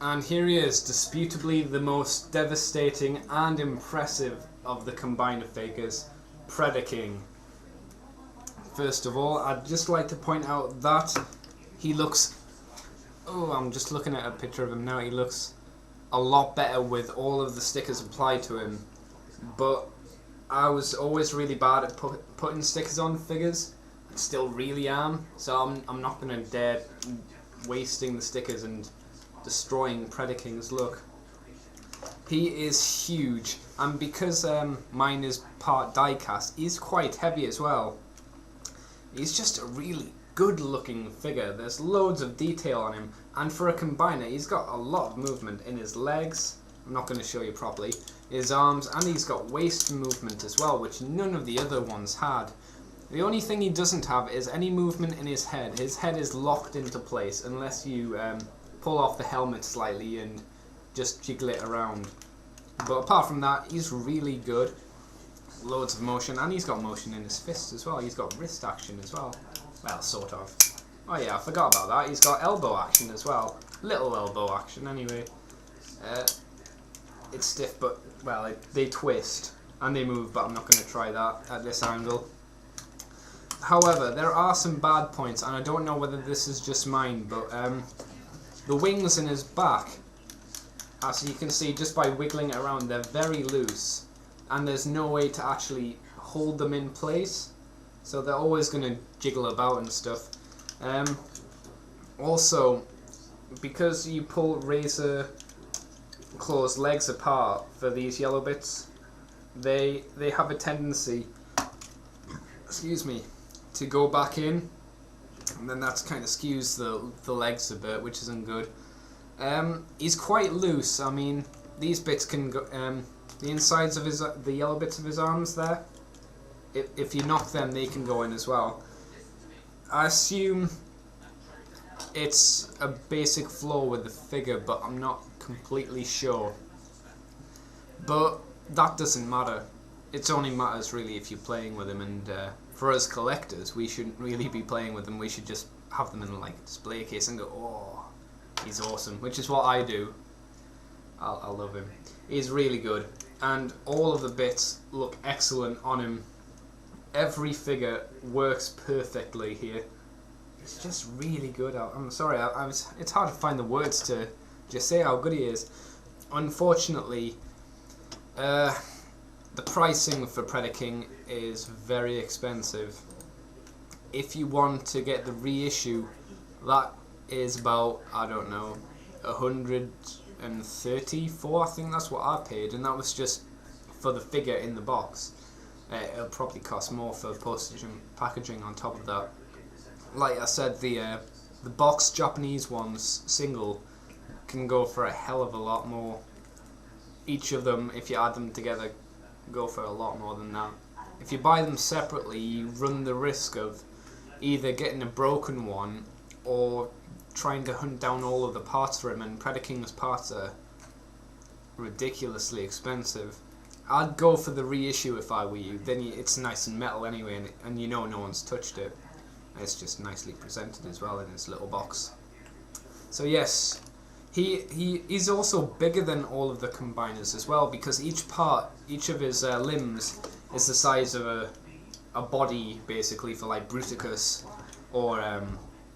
And here he is, disputably the most devastating and impressive of the combiner figures, Predaking. First of all, I'd just like to point out that he looks... Oh, I'm just looking at a picture of him now. He looks a lot better with all of the stickers applied to him. But I was always really bad at putting stickers on figures. I still really am. So I'm not going to dare wasting the stickers and destroying Predaking's look. He is huge, and because mine is part die-cast, he's quite heavy as well. He's just a really good looking figure. There's loads of detail on him, and for a combiner he's got a lot of movement in his legs. I'm not going to show you properly. His arms, and he's got waist movement as well, which none of the other ones had. The only thing he doesn't have is any movement in his head. His head is locked into place unless you pull off the helmet slightly and just jiggle it around. But apart from that, he's really good. Loads of motion, and he's got motion in his fists as well. He's got wrist action as well. Well, sort of. Oh yeah, I forgot about that. He's got elbow action as well. Little elbow action anyway. It's stiff, but, well, they twist and they move, but I'm not going to try that at this angle. However, there are some bad points, and I don't know whether this is just mine, but the wings in his back, as you can see just by wiggling it around, they're very loose, and there's no way to actually hold them in place, so they're always going to jiggle about and stuff. Also, because you pull Razor Claw's legs apart for these yellow bits, they have a tendency, excuse me, to go back in, and then that kind of skews the legs a bit, which isn't good. He's quite loose. I mean, these bits can go, the insides of the yellow bits of his arms there, if you knock them, they can go in as well. I assume it's a basic flaw with the figure, but I'm not completely sure. But that doesn't matter. It only matters really if you're playing with him, and for us collectors, we shouldn't really be playing with them. We should just have them in like a display case and go, oh, he's awesome, which is what I do. I love him. He's really good, and all of the bits look excellent on him. Every figure works perfectly here. It's just really good. I'm sorry, it's hard to find the words to just say how good he is. Unfortunately, the pricing for Predaking is very expensive. If you want to get the reissue, that is about, I don't know, 134, I think that's what I paid, and that was just for the figure in the box. It'll probably cost more for postage and packaging on top of that. Like I said, the box Japanese ones, single, can go for a hell of a lot more. Each of them, if you add them together, go for a lot more than that. If you buy them separately, you run the risk of either getting a broken one or trying to hunt down all of the parts for him, and Predaking's parts are ridiculously expensive. I'd go for the reissue if I were you. Then it's nice and metal anyway, and you know no one's touched it. It's just nicely presented as well in his little box. So yes, he's also bigger than all of the combiners as well, because each of his limbs is the size of a body, basically, for like Bruticus or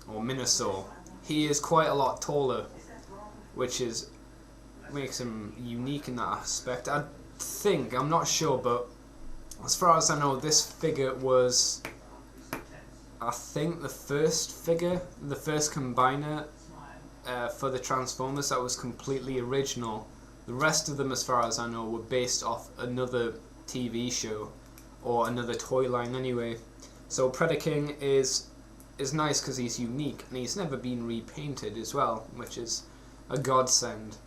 Minosaur. He is quite a lot taller, which makes him unique in that aspect. I think, I'm not sure, but as far as I know, this figure was, I think, the first combiner for the Transformers that was completely original. The rest of them, as far as I know, were based off another TV show or another toy line anyway. So Predaking is nice because he's unique, and he's never been repainted as well, which is a godsend,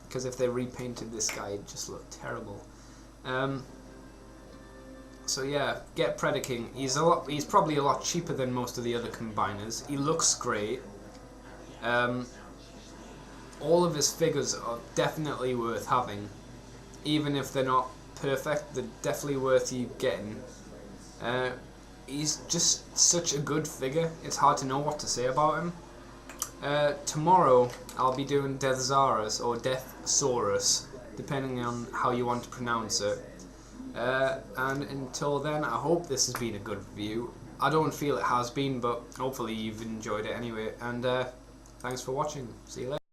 because if they repainted this guy, it'd just look terrible. So yeah, get Predaking. He's probably a lot cheaper than most of the other combiners. He looks great. All of his figures are definitely worth having, even if they're not perfect. They're definitely worth you getting. He's just such a good figure. It's hard to know what to say about him. Tomorrow I'll be doing Deathsaurus or Deathsaurus, depending on how you want to pronounce it. And until then, I hope this has been a good review. I don't feel it has been, but hopefully you've enjoyed it anyway. And thanks for watching. See you later.